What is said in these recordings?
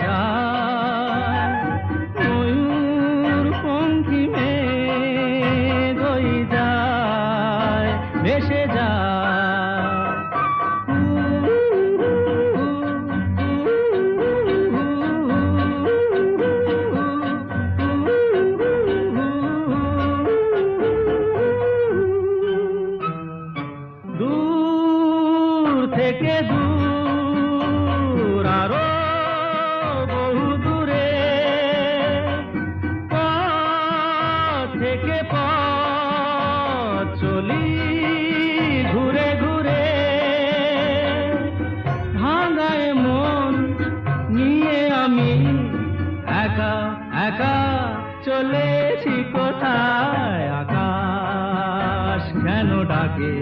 যায় ময়ূর পঙ্খী মেঘ হয়ে যায় ভেসে যায় দূর থেকে দূর আরো বহু দূরে পথ থেকে পথ চলি ঘুরে ঘুরে ভাঙায় মন নিয়ে আমি একা একা চলেছি কোথায় আকাশ কেন ডাকে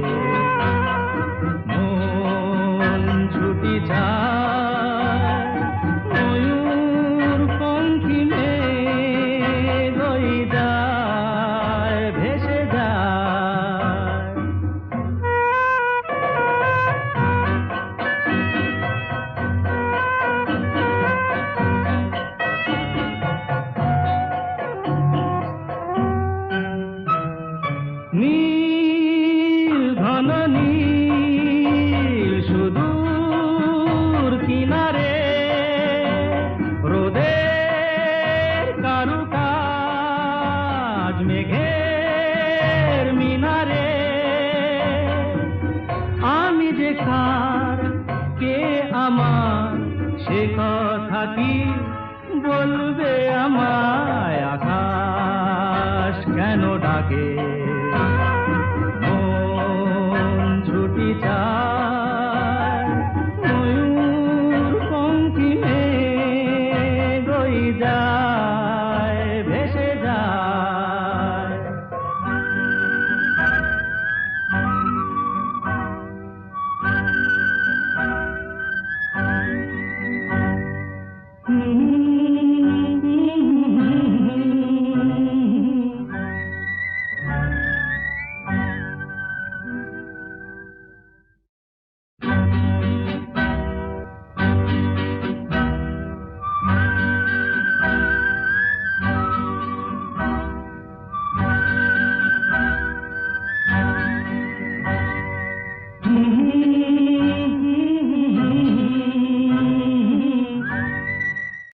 মন ছুটি যায় ময়ূর পঙ্খী মেঘ হয়ে যায় ভেসে যায় নীল ঘন নীল সুদূর কিনারে রোদের কারুকাজ মেঘের মিনারে আমি যে কার কে আমার সে কথা কি বলবে আমায় আকাশ কেন ডাকে